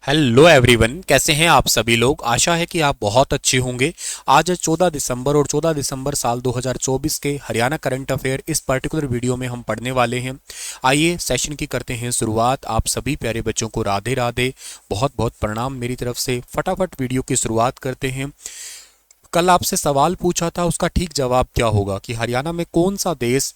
Hello everyone, कैसे हैं आप सभी लोग। आशा है कि आप बहुत अच्छे होंगे। आज है 14 दिसंबर और 14 दिसंबर साल 2024 के हरियाणा करंट अफेयर इस पर्टिकुलर वीडियो में हम पढ़ने वाले हैं। आइए सेशन की करते हैं शुरुआत। आप सभी प्यारे बच्चों को राधे राधे, बहुत बहुत प्रणाम मेरी तरफ से। फटाफट वीडियो की शुरुआत करते हैं। कल आपसे सवाल पूछा था, उसका ठीक जवाब क्या होगा कि हरियाणा में कौन सा देश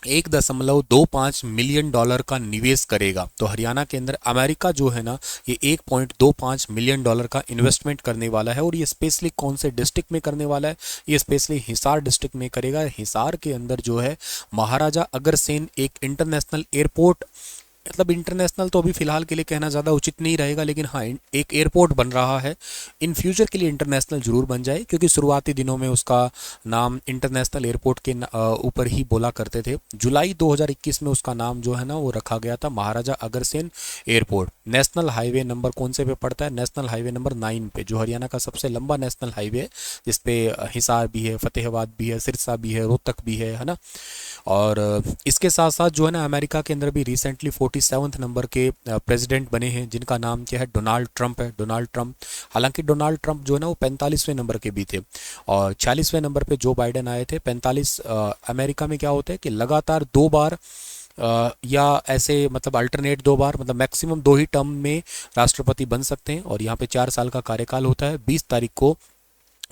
1.25 मिलियन डॉलर का निवेश करेगा। तो हरियाणा के अंदर अमेरिका जो है ना, ये 1.25 मिलियन डॉलर का इन्वेस्टमेंट करने वाला है। और ये स्पेशली कौन से डिस्ट्रिक्ट में करने वाला है? ये स्पेशली हिसार डिस्ट्रिक्ट में करेगा। हिसार के अंदर जो है महाराजा अग्रसेन एक इंटरनेशनल एयरपोर्ट, मतलब इंटरनेशनल तो अभी फिलहाल के लिए कहना ज़्यादा उचित नहीं रहेगा, लेकिन हाँ एक एयरपोर्ट बन रहा है। इन फ्यूचर के लिए इंटरनेशनल जरूर बन जाए, क्योंकि शुरुआती दिनों में उसका नाम इंटरनेशनल एयरपोर्ट के ऊपर ही बोला करते थे। जुलाई 2021 में उसका नाम जो है ना वो रखा गया था Maharaja Agrasen airport. National highway number कौन से पे पड़ता है? नेशनल हाईवे नंबर 9 पे, जो हरियाणा का सबसे लंबा नेशनल हाईवे है, जिसपे हिसार भी है, फतेहाबाद भी है, सिरसा भी है, रोहतक भी है ना। और इसके साथ साथ जो है ना अमेरिका के अंदर भी रिसेंटली 47वें नंबर के प्रेसिडेंट बने हैं, जिनका नाम क्या है? डोनाल्ड ट्रंप है, डोनाल्ड ट्रंप। हालांकि डोनाल्ड ट्रंप जो है ना वो 45वें नंबर के भी थे, और 46वें नंबर पे जो बाइडेन आए थे। 45 अमेरिका में क्या होता है कि लगातार 2 बार या ऐसे मतलब अल्टरनेट 2 बार, मतलब मैक्सिमम 2 ही टर्म में राष्ट्रपति बन सकते हैं। और यहाँ पे 4 साल का कार्यकाल होता है।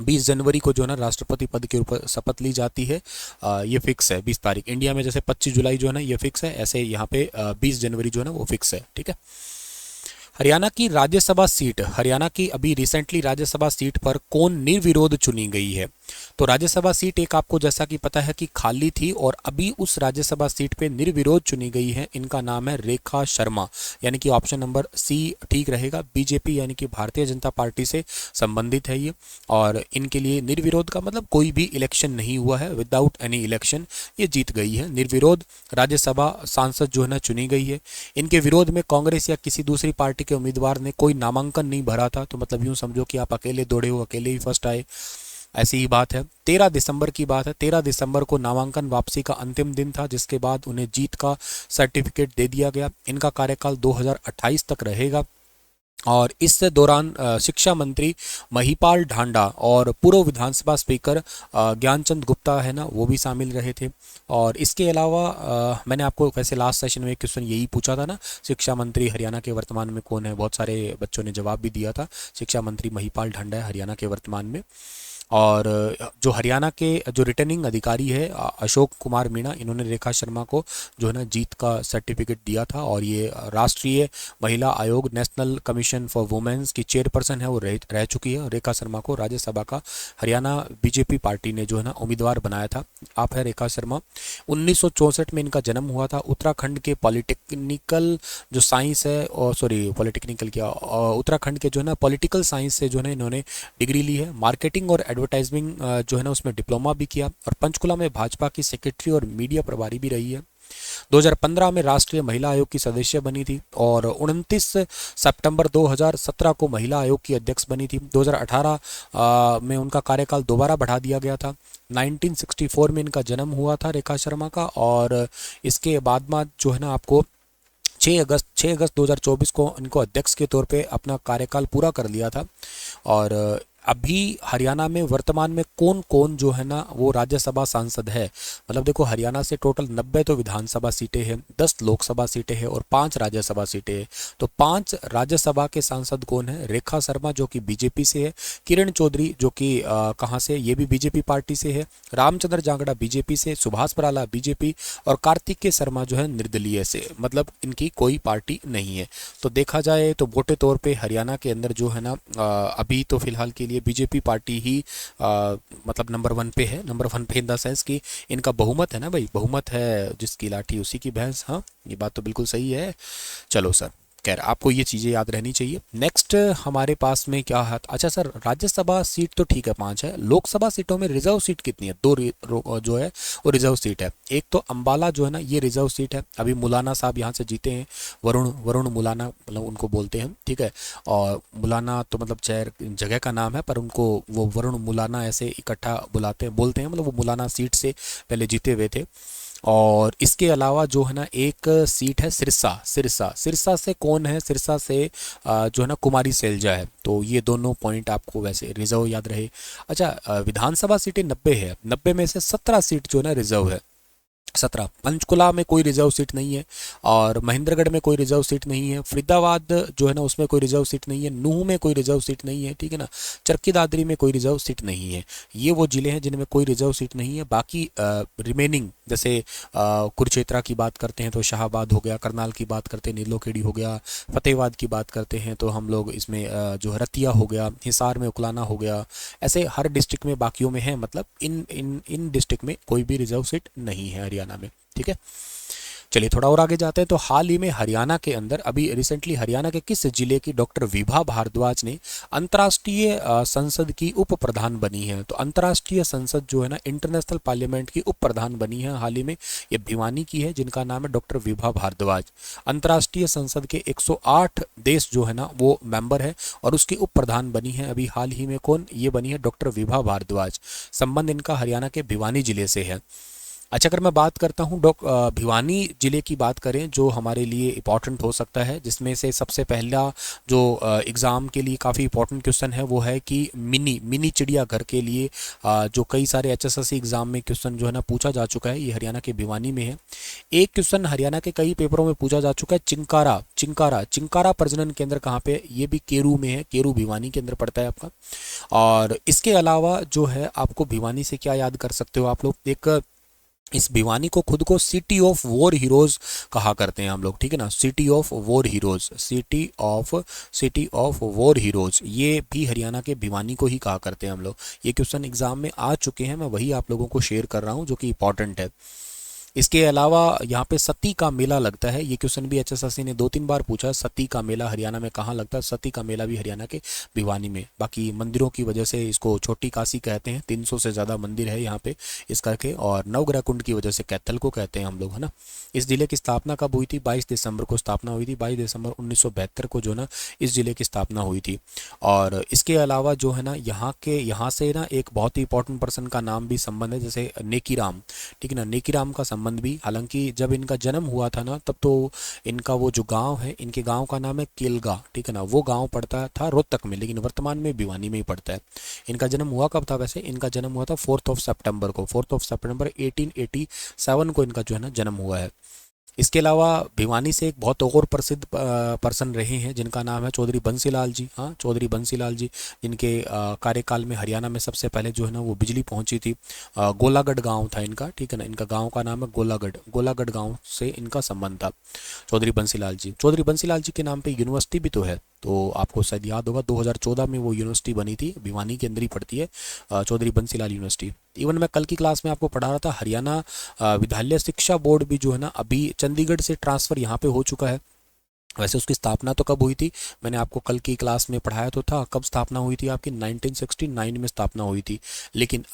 20 जनवरी को जो है ना राष्ट्रपति पद के ऊपर शपथ ली जाती है। ये फिक्स है 20 तारीख। इंडिया में जैसे 25 जुलाई जो है ना ये फिक्स है, ऐसे यहाँ पे 20 जनवरी जो है ना वो फिक्स है। ठीक है। हरियाणा की राज्यसभा सीट, हरियाणा की अभी रिसेंटली राज्यसभा सीट पर कौन निर्विरोध चुनी गई है? तो राज्यसभा सीट एक आपको जैसा कि पता है कि खाली थी, और अभी उस राज्यसभा सीट पे निर्विरोध चुनी गई है। इनका नाम है रेखा शर्मा, यानी कि ऑप्शन नंबर सी ठीक रहेगा। बीजेपी यानी कि भारतीय जनता पार्टी से संबंधित है ये। और इनके लिए निर्विरोध का मतलब कोई भी इलेक्शन नहीं हुआ है, विदाउट एनी इलेक्शन ये जीत गई है। निर्विरोध राज्यसभा सांसद जो है ना चुनी गई है। इनके विरोध में कांग्रेस या किसी दूसरी पार्टी के उम्मीदवार ने कोई नामांकन नहीं भरा था, तो मतलब यूं समझो कि आप अकेले दौड़े हो, अकेले ही फर्स्ट आए, ऐसी ही बात है। 13 दिसंबर की बात है। 13 दिसंबर को नामांकन वापसी का अंतिम दिन था, जिसके बाद उन्हें जीत का सर्टिफिकेट दे दिया गया। इनका कार्यकाल 2028 तक रहेगा। और इस दौरान शिक्षा मंत्री महिपाल ढांडा और पूर्व विधानसभा स्पीकर ज्ञानचंद गुप्ता है ना वो भी शामिल रहे थे। और इसके अलावा मैंने आपको वैसे लास्ट सेशन में एक क्वेश्चन यही पूछा था ना, शिक्षा मंत्री हरियाणा के वर्तमान में कौन है? बहुत सारे बच्चों ने जवाब भी दिया था, शिक्षा मंत्री महिपाल ढांडा है हरियाणा के वर्तमान में। और जो हरियाणा के जो रिटर्निंग अधिकारी है अशोक कुमार मीणा, इन्होंने रेखा शर्मा को जो है ना जीत का सर्टिफिकेट दिया था। और ये राष्ट्रीय महिला आयोग, नेशनल कमीशन फॉर वुमेन्स की चेयरपर्सन है, वो रह चुकी है। रेखा शर्मा को राज्यसभा का हरियाणा बीजेपी पार्टी ने जो है ना उम्मीदवार बनाया था। आप है रेखा शर्मा। 1964 में इनका जन्म हुआ था। उत्तराखंड के पॉलिटेक्निकल जो साइंस है, और सॉरी पॉलिटेक्निकल क्या, उत्तराखंड के जो है ना पॉलिटिकल साइंस से जो है ना इन्होंने डिग्री ली है। मार्केटिंग और एडवर्टाइजिंग जो है ना उसमें डिप्लोमा भी किया। और पंचकुला में भाजपा की सेक्रेटरी और मीडिया प्रभारी भी रही है। 2015 में राष्ट्रीय महिला आयोग की सदस्य बनी थी, और 29 सितंबर 2017 को महिला आयोग की अध्यक्ष बनी थी। 2018 में उनका कार्यकाल दोबारा बढ़ा दिया गया था। 1964 में इनका जन्म हुआ था रेखा शर्मा का। और इसके बाद जो है ना आपको 6 अगस्त 2024 को इनको अध्यक्ष के तौर पे अपना कार्यकाल पूरा कर लिया था। और अभी हरियाणा में वर्तमान में कौन कौन जो है ना वो राज्यसभा सांसद है? मतलब देखो, हरियाणा से टोटल 90 तो विधानसभा सीटें हैं, 10 लोकसभा सीटें हैं और 5 राज्यसभा सीटें हैं। तो 5 राज्यसभा के सांसद कौन है? रेखा शर्मा जो कि बीजेपी से है, किरण चौधरी जो कि कहाँ से, ये भी बीजेपी पार्टी से है, रामचंद्र जांगड़ा बीजेपी से, सुभाष बराला बीजेपी, और कार्तिकेय शर्मा जो है निर्दलीय से, मतलब इनकी कोई पार्टी नहीं है। तो देखा जाए तो मोटे तौर पे हरियाणा के अंदर जो है ना अभी तो फिलहाल के लिए बीजेपी पार्टी ही मतलब नंबर 1 पे है। नंबर 1 पे इन द सेंस कि इनका बहुमत है ना भाई, बहुमत है जिसकी लाठी उसी की भैंस। हाँ, ये बात तो बिल्कुल सही है। चलो सर, खैर आपको ये चीज़ें याद रहनी चाहिए। नेक्स्ट हमारे पास में क्या है? अच्छा सर, राज्यसभा सीट तो ठीक है 5 है, लोकसभा सीटों में रिजर्व सीट कितनी है? 2 जो है वो रिजर्व सीट है। एक तो अंबाला जो है ना ये रिजर्व सीट है, अभी मुलाना साहब यहाँ से जीते हैं, वरुण वरुण मुलाना मतलब उनको बोलते हैं, ठीक है। और मुलाना तो मतलब शहर जगह का नाम है, पर उनको वो वरुण मुलाना ऐसे इकट्ठा बुलाते हैं, बोलते हैं, मतलब वो मुलाना सीट से पहले जीते हुए थे। और इसके अलावा जो है ना एक सीट है सिरसा। सिरसा सिरसा से कौन है? सिरसा से जो है ना कुमारी सैलजा है। तो ये दोनों पॉइंट आपको वैसे रिजर्व याद रहे। अच्छा, विधानसभा सीटें 90 है, 90 में से 17 सीट जो है ना रिजर्व है। 17। पंचकुला में कोई रिजर्व सीट नहीं है, और महेंद्रगढ़ में कोई रिजर्व सीट नहीं है, फरीदाबाद जो है ना उसमें कोई रिजर्व सीट नहीं है, नूह में कोई रिजर्व सीट नहीं है, ठीक है ना, चरखी दादरी में कोई रिजर्व सीट नहीं है। ये वो जिले हैं जिनमें कोई रिजर्व सीट नहीं है। बाकी रिमेनिंग जैसे कुरुक्षेत्रा की बात करते हैं तो शाहाबाद हो गया, करनाल की बात करते हैं नीलोखेड़ी हो गया, फतेहाबाद की बात करते हैं तो हम लोग इसमें जो है रतिया हो गया, हिसार में उकलाना हो गया, ऐसे हर डिस्ट्रिक्ट में बाकियों में है। मतलब इन इन इन डिस्ट्रिक्ट में कोई भी रिजर्व सीट नहीं है हरियाणा में, ठीक है। चलिए थोड़ा और आगे जाते हैं। तो हाल ही में हरियाणा के अंदर अभी रिसेंटली हरियाणा के किस जिले की डॉक्टर विभा भारद्वाज ने अंतर्राष्ट्रीय संसद की उप प्रधान बनी है? तो अंतर्राष्ट्रीय संसद जो है ना, इंटरनेशनल पार्लियामेंट की उप प्रधान बनी है हाल ही में। ये भिवानी की है, जिनका नाम है डॉक्टर विभा भारद्वाज। अंतर्राष्ट्रीय संसद के 108 देश जो है ना वो मेंबर है, और उसकी उप प्रधान बनी है अभी हाल ही में। कौन? ये बनी है डॉक्टर विभा भारद्वाज। संबंध इनका हरियाणा के भिवानी जिले से है। अच्छा, अगर मैं बात करता हूँ भिवानी ज़िले की बात करें जो हमारे लिए इम्पॉर्टेंट हो सकता है, जिसमें से सबसे पहला जो एग्ज़ाम के लिए काफ़ी इंपॉर्टेंट क्वेश्चन है वो है कि मिनी चिड़ियाघर के लिए जो कई सारे HSSC एग्ज़ाम में क्वेश्चन जो है ना पूछा जा चुका है, ये हरियाणा के भिवानी में है। एक क्वेश्चन हरियाणा के कई पेपरों में पूछा जा चुका है, चिंकारा चिंकारा चिंकारा प्रजनन केंद्र कहाँ पे? ये भी केरू में है, केरू भिवानी के अंदर पड़ता है आपका। और इसके अलावा जो है आपको भिवानी से क्या याद कर सकते हो आप लोग? एक इस भिवानी को खुद को सिटी ऑफ वॉर हीरोज कहा करते हैं हम लोग, ठीक है ना, city of war heroes, city of war heroes, ये भी हरियाणा के भिवानी को ही कहा करते हैं हम लोग। ये क्वेश्चन एग्जाम में आ चुके हैं, मैं वही आप लोगों को शेयर कर रहा हूँ जो कि इंपॉर्टेंट है। इसके अलावा यहाँ पे सती का मेला लगता है, ये क्वेश्चन भी HSSC ने 2-3 बार पूछा। सती का मेला हरियाणा में कहाँ लगता है? सती का मेला भी हरियाणा के भिवानी में। बाकी मंदिरों की वजह से इसको छोटी काशी कहते हैं, 300 से ज़्यादा मंदिर है यहाँ पे इस करके, और नवग्रह कुंड की वजह से कैथल को कहते हैं हम लोग, है ना। इस जिले की स्थापना कब हुई थी? 22 दिसंबर को स्थापना हुई थी, 22 दिसंबर 1972 को जो ना इस जिले की स्थापना हुई थी। और इसके अलावा जो है ना यहाँ से ना एक बहुत ही इंपॉर्टेंट पर्सन का नाम भी संबंध है, जैसे नेकीराम, ठीक है ना, नेकीराम का संबंध भी। हालांकि जब इनका जन्म हुआ था ना तब तो इनका वो जो गांव है, इनके गांव का नाम है केलगा, ठीक है ना, वो गांव पड़ता था रोहतक में, लेकिन वर्तमान में भिवानी में ही पड़ता है। इनका जन्म हुआ कब था? वैसे इनका जन्म हुआ था 4 सितंबर को, 4 सितंबर 1887 को इनका जो है ना जन्म हुआ है। इसके अलावा भिवानी से एक बहुत और प्रसिद्ध पर्सन रहे हैं जिनका नाम है चौधरी बंसीलाल जी। हाँ, चौधरी बंसीलाल जी, जिनके कार्यकाल में हरियाणा में सबसे पहले जो है ना वो बिजली पहुंची थी। गोलागढ़ गांव था इनका, ठीक है ना, इनका गांव का नाम है गोलागढ़, गोलागढ़ गांव से इनका संबंध था चौधरी बंसीलाल जी। चौधरी बंसीलाल जी के नाम पे यूनिवर्सिटी भी तो है, तो आपको शायद याद होगा 2014 में वो यूनिवर्सिटी बनी थी, भिवानी के अंदर ही पड़ती है चौधरी बंसीलाल यूनिवर्सिटी। इवन मैं कल की क्लास में आपको पढ़ा रहा था, हरियाणा विद्यालय शिक्षा बोर्ड भी जो है ना अभी चंडीगढ़ से ट्रांसफ़र यहाँ पे हो चुका है। वैसे उसकी स्थापना तो कब हुई थी? मैंने आपको कल की क्लास में पढ़ाया तो था, कब स्थापना हुई थी आपकी? 1969 में स्थापना हुई थी, लेकिन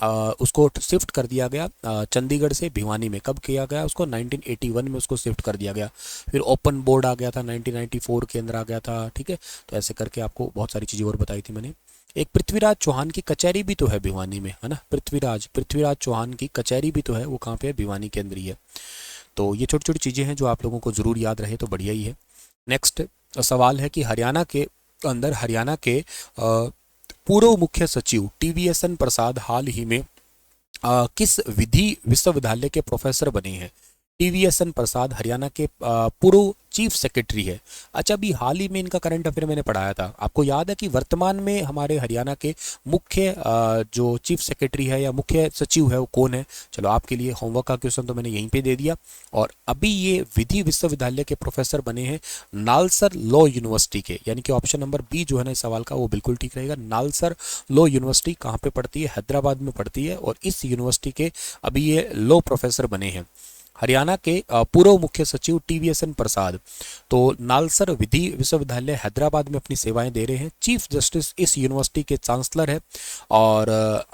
उसको शिफ्ट कर दिया गया चंडीगढ़ से भिवानी में। कब किया गया उसको? 1981 में उसको शिफ्ट कर दिया गया। फिर ओपन बोर्ड आ गया था, 1994 के अंदर आ गया था, ठीक है। तो ऐसे करके आपको बहुत सारी चीज़ें और बताई थी मैंने। एक पृथ्वीराज चौहान की कचहरी भी तो है भिवानी में, है ना, पृथ्वीराज चौहान की कचहरी भी तो है, वो कहाँ पे है? भिवानी के अंदर ही है। तो ये छोटी छोटी चीज़ें हैं जो आप लोगों को ज़रूर याद रहे तो बढ़िया ही है। नेक्स्ट सवाल है कि हरियाणा के अंदर हरियाणा के पूर्व मुख्य सचिव TVSN प्रसाद हाल ही में किस विधि विश्वविद्यालय के प्रोफेसर बने हैं? TVSN प्रसाद हरियाणा के पूर्व चीफ सेक्रेटरी है। अच्छा, अभी हाल ही में इनका करंट अफेयर मैंने पढ़ाया था, आपको याद है कि वर्तमान में हमारे हरियाणा के मुख्य जो चीफ सेक्रेटरी है या मुख्य सचिव है वो कौन है? चलो आपके लिए होमवर्क का क्वेश्चन तो मैंने यहीं पे दे दिया। और अभी ये विधि विश्वविद्यालय के प्रोफेसर बने हैं नालसर लॉ यूनिवर्सिटी के, यानी कि ऑप्शन नंबर बी जो है ना इस सवाल का वो बिल्कुल ठीक रहेगा। नालसर लॉ यूनिवर्सिटी कहाँ पे पड़ती है? हैदराबाद में पड़ती है, और इस यूनिवर्सिटी के अभी ये लॉ प्रोफेसर बने हैं हरियाणा के पूर्व मुख्य सचिव TVSN प्रसाद। तो नालसर विधि विश्वविद्यालय हैदराबाद में अपनी सेवाएं दे रहे हैं। चीफ जस्टिस इस यूनिवर्सिटी के चांसलर है, और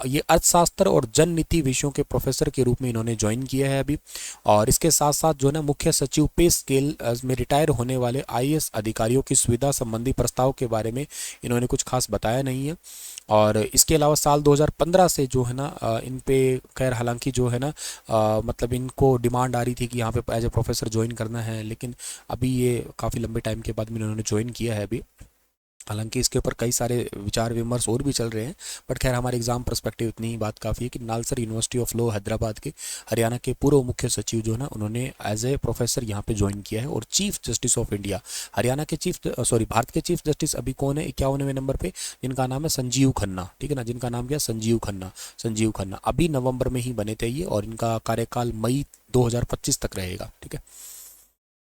ये अर्थशास्त्र और जन नीति विषयों के प्रोफेसर के रूप में इन्होंने ज्वाइन किया है अभी। और इसके साथ साथ जो है ना मुख्य सचिव पे स्केल में रिटायर होने वाले IAS अधिकारियों की सुविधा संबंधी प्रस्ताव के बारे में इन्होंने कुछ खास बताया नहीं है। और इसके अलावा साल 2015 से जो है ना इन पे खैर हालांकि जो है ना मतलब इनको डिमांड आ रही थी कि यहाँ पे एज ए प्रोफेसर ज्वाइन करना है, लेकिन अभी ये काफ़ी लंबे टाइम के बाद में इन्होंने ज्वाइन किया है अभी। हालांकि इसके ऊपर कई सारे विचार विमर्श और भी चल रहे हैं, बट खैर हमारे एग्जाम पर्सपेक्टिव इतनी ही बात काफ़ी है कि NALSAR university of law Hyderabad के हरियाणा के पूर्व मुख्य सचिव जो है ना उन्होंने एज ए प्रोफेसर यहाँ पे ज्वाइन किया है। और chief justice of India Haryana के भारत के चीफ जस्टिस अभी कौन है 51वें नंबर पे, जिनका नाम है संजीव खन्ना, ठीक है ना, जिनका नाम क्या संजीव खन्ना अभी नवंबर में ही बने थे ये, और इनका कार्यकाल मई 2025 तक रहेगा, ठीक है।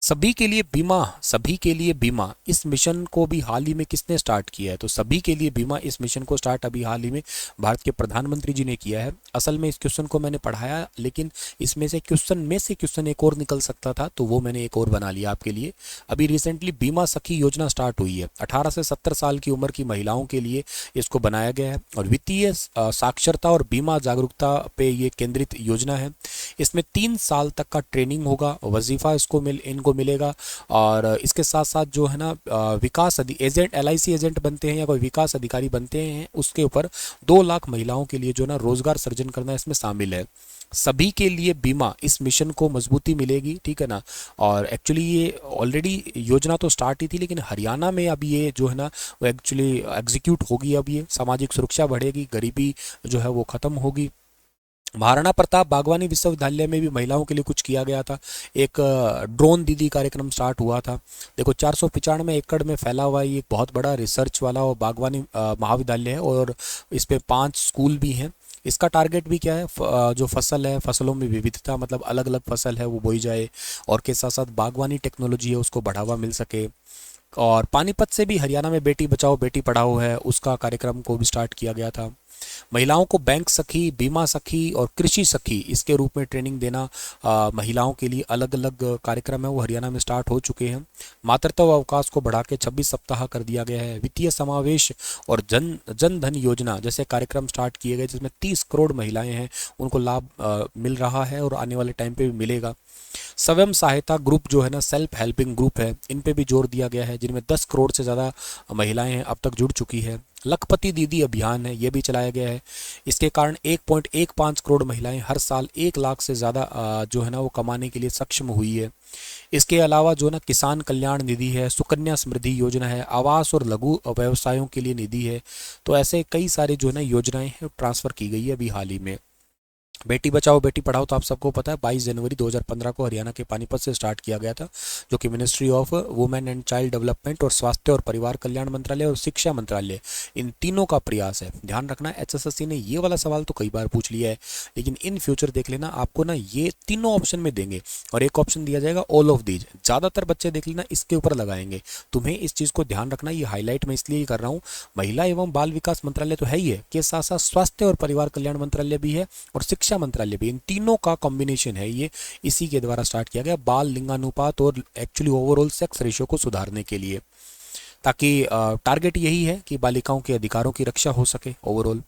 सभी के लिए बीमा इस मिशन को भी हाल ही में किसने स्टार्ट किया है? तो सभी के लिए बीमा इस मिशन को स्टार्ट अभी हाल ही में भारत के प्रधानमंत्री जी ने किया है। असल में इस क्वेश्चन को मैंने पढ़ाया, लेकिन इसमें से क्वेश्चन एक और निकल सकता था, तो वो मैंने एक और बना लिया आपके लिए। अभी रिसेंटली बीमा सखी योजना स्टार्ट हुई है। 18 से 70 साल की उम्र की महिलाओं के लिए इसको बनाया गया है, और वित्तीय साक्षरता और बीमा जागरूकता पे ये केंद्रित योजना है। इसमें 3 साल तक का ट्रेनिंग होगा, वजीफा इनको मिलेगा, और इसके साथ साथ जो है ना विकास एजेंट LIC एजेंट बनते हैं या कोई विकास अधिकारी बनते हैं, उसके ऊपर 2 लाख महिलाओं के लिए जो ना रोजगार सृजन करना इसमें शामिल है। सभी के लिए बीमा इस मिशन को मजबूती मिलेगी, ठीक है ना। और एक्चुअली ये ऑलरेडी योजना तो स्टार्ट ही थी, लेकिन हरियाणा में अब ये जो है ना वो एक्चुअली एग्जीक्यूट होगी। अब ये सामाजिक सुरक्षा बढ़ेगी, गरीबी जो है वो खत्म होगी। महाराणा प्रताप बागवानी विश्वविद्यालय में भी महिलाओं के लिए कुछ किया गया था। एक ड्रोन दीदी कार्यक्रम स्टार्ट हुआ था। देखो 495 एकड़ में फैला हुआ ये एक बहुत बड़ा रिसर्च वाला और बागवानी महाविद्यालय है, और इस पे 5 स्कूल भी हैं। इसका टारगेट भी क्या है, जो फसल है, फसलों में विविधता, मतलब अलग अलग फसल है वो बोई जाए, और के साथ साथ बागवानी टेक्नोलॉजी है उसको बढ़ावा मिल सके। और पानीपत से भी हरियाणा में बेटी बचाओ बेटी पढ़ाओ है, उसका कार्यक्रम को भी स्टार्ट किया गया था। महिलाओं को बैंक सखी, बीमा सखी और कृषि सखी इसके रूप में ट्रेनिंग देना महिलाओं के लिए अलग अलग कार्यक्रम है वो हरियाणा में स्टार्ट हो चुके हैं। मातृत्व अवकाश को बढ़ा के 26 सप्ताह कर दिया गया है। वित्तीय समावेश और जन धन योजना जैसे कार्यक्रम स्टार्ट किए गए, जिसमें 30 करोड़ महिलाएं हैं, उनको लाभ मिल रहा है और आने वाले टाइम पे भी मिलेगा। स्वयं सहायता ग्रुप जो है ना, सेल्फ हेल्पिंग ग्रुप है, इन पे भी जोर दिया गया है, जिनमें 10 करोड़ से ज़्यादा महिलाएं हैं अब तक जुड़ चुकी है। लखपति दीदी अभियान है, ये भी चलाया गया है। इसके कारण 1.15 करोड़ महिलाएं हर साल 1 लाख से ज़्यादा जो है ना वो कमाने के लिए सक्षम हुई है। इसके अलावा जो ना किसान कल्याण निधि है, सुकन्या समृद्धि योजना है, आवास और लघु व्यवसायों के लिए निधि है। तो ऐसे कई सारे जो है ना योजनाएं हैं ट्रांसफ़र की गई है अभी हाल ही में। बेटी बचाओ बेटी पढ़ाओ तो आप सबको पता है 22 जनवरी 2015 को हरियाणा के पानीपत से स्टार्ट किया गया था, जो कि ministry of women and child development और स्वास्थ्य और परिवार कल्याण मंत्रालय और शिक्षा मंत्रालय, इन तीनों का प्रयास है। ध्यान रखना HSSC ने ये वाला सवाल तो कई बार पूछ लिया है, लेकिन इन फ्यूचर देख लेना आपको ना ये तीनों ऑप्शन में देंगे, और एक ऑप्शन दिया जाएगा ऑल ऑफ दीज। ज़्यादातर बच्चे देख लेना इसके ऊपर लगाएंगे। तुम्हें इस चीज़ को ध्यान रखना, ये हाईलाइट मैं इसलिए कर रहा हूँ, महिला एवं बाल विकास मंत्रालय तो है ही है, के साथ साथ स्वास्थ्य और परिवार कल्याण मंत्रालय भी है और शिक्षा मंत्रालय भी। इन तीनों का कॉम्बिनेशन है ये, इसी के द्वारा स्टार्ट किया गया बाल लिंगानुपात और एक्चुअली ओवरऑल सेक्स रेशियो को सुधारने के लिए, ताकि टारगेट यही है कि बालिकाओं के अधिकारों की रक्षा हो सके ओवरऑल।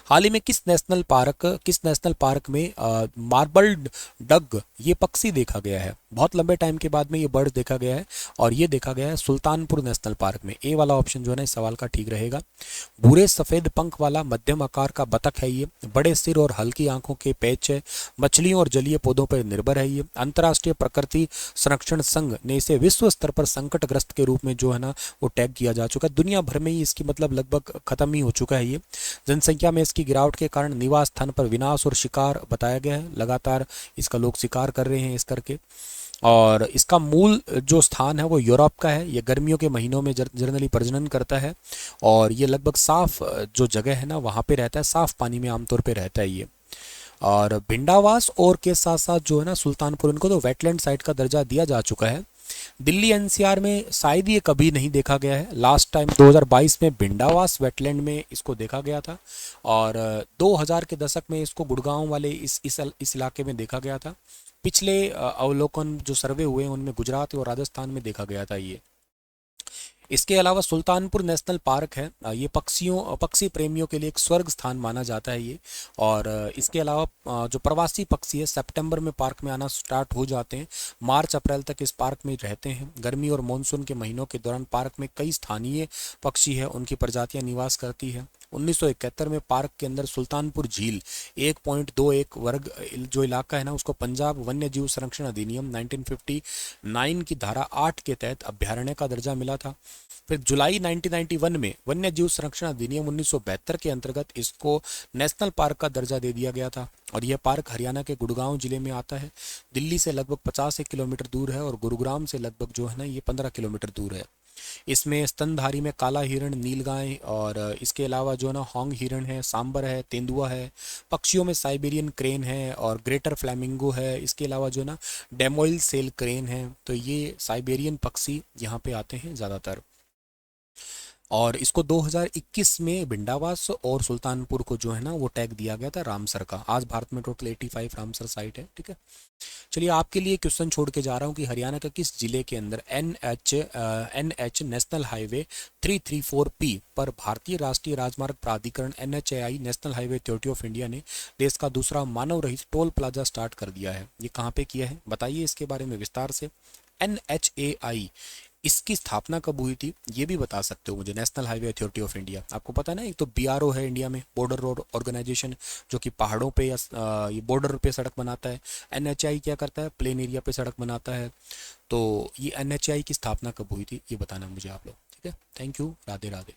हाल ही में किस नेशनल पार्क में मार्बल डग ये पक्षी देखा गया है? बहुत लंबे टाइम के बाद में ये बर्ड देखा गया है, और ये देखा गया है सुल्तानपुर नेशनल पार्क में। ए वाला ऑप्शन जो है ना इस सवाल का ठीक रहेगा। भूरे सफेद पंख वाला मध्यम आकार का बतख है ये, बड़े सिर और हल्की आंखों के पैच है, मछलियों और जलीय पौधों पर निर्भर है ये। अंतर्राष्ट्रीय प्रकृति संरक्षण संघ ने इसे विश्व स्तर पर संकटग्रस्त के रूप में जो है ना वो टैग किया जा चुका है। दुनिया भर में ही इसकी मतलब लगभग खत्म ही हो चुका है ये। जनसंख्या में इसकी गिरावट के कारण निवास स्थान पर विनाश और शिकार बताया गया है। लगातार इसका लोग शिकार कर रहे हैं इस करके, और इसका मूल जो स्थान है वो यूरोप का है। ये गर्मियों के महीनों में जनरली प्रजनन करता है, और ये लगभग साफ जो जगह है ना वहाँ पे रहता है, साफ पानी में आमतौर पे रहता है ये। और भिंडावास और के साथ साथ जो है ना सुल्तानपुर, इनको तो वेटलैंड साइट का दर्जा दिया जा चुका है। दिल्ली NCR में शायद ये कभी नहीं देखा गया है। लास्ट टाइम 2022 में भिंडावास वेटलैंड में इसको देखा गया था, और 2000 के दशक में इसको गुड़गांव वाले इस इलाके में देखा गया था। पिछले अवलोकन जो सर्वे हुए हैं उनमें गुजरात और राजस्थान में देखा गया था ये। इसके अलावा सुल्तानपुर नेशनल पार्क है, ये पक्षी प्रेमियों के लिए एक स्वर्ग स्थान माना जाता है ये। और इसके अलावा जो प्रवासी पक्षी है सितंबर में पार्क में आना स्टार्ट हो जाते हैं, मार्च अप्रैल तक इस पार्क में रहते हैं। गर्मी और मानसून के महीनों के दौरान पार्क में कई स्थानीय पक्षी है उनकी प्रजातियां निवास करती है। 1971 में पार्क के अंदर सुल्तानपुर झील 1.21 वर्ग जो इलाका है ना, उसको पंजाब वन्य जीव संरक्षण अधिनियम 1959 की धारा 8 के तहत अभ्यारण्य का दर्जा मिला था। फिर जुलाई 1991 में वन्य जीव संरक्षण अधिनियम 1972 के अंतर्गत इसको नेशनल पार्क का दर्जा दे दिया गया था। और यह पार्क हरियाणा के गुड़गांव जिले में आता है। दिल्ली से लगभग 50 किलोमीटर दूर है और गुरुग्राम से लगभग जो है ना ये 15 किलोमीटर दूर है। इसमें स्तनधारी में काला हिरण, नीलगाय और इसके अलावा जो ना होंग हिरण है, सांबर है, तेंदुआ है। पक्षियों में साइबेरियन क्रेन है और ग्रेटर फ्लैमिंगो है। इसके अलावा जो ना डेमोइल सेल क्रेन है। तो ये साइबेरियन पक्षी यहाँ पे आते हैं ज़्यादातर। और इसको 2021 में भिंडावास और सुल्तानपुर को जो है ना वो टैग दिया गया था रामसर का। आज भारत में टोटल 85 रामसर साइट है। ठीक है, चलिए आपके लिए क्वेश्चन छोड़ के जा रहा हूँ कि हरियाणा का किस जिले के अंदर एनएच नेशनल हाईवे 334P पर भारतीय राष्ट्रीय राजमार्ग प्राधिकरण NHAI national highway authority of India ने देश का दूसरा मानव रहित टोल प्लाजा स्टार्ट कर दिया है। ये कहाँ पे किया है बताइए इसके बारे में विस्तार से। NHAI इसकी स्थापना कब हुई थी ये भी बता सकते हो मुझे। National highway authority of India आपको पता है ना, एक तो BRO है इंडिया में, बॉर्डर रोड ऑर्गेनाइजेशन, जो कि पहाड़ों पे या ये बॉर्डर पे सड़क बनाता है। NHAI क्या करता है, प्लेन एरिया पे सड़क बनाता है। तो ये NHAI की स्थापना कब हुई थी ये बताना मुझे आप लोग। ठीक है, थैंक यू, राधे राधे।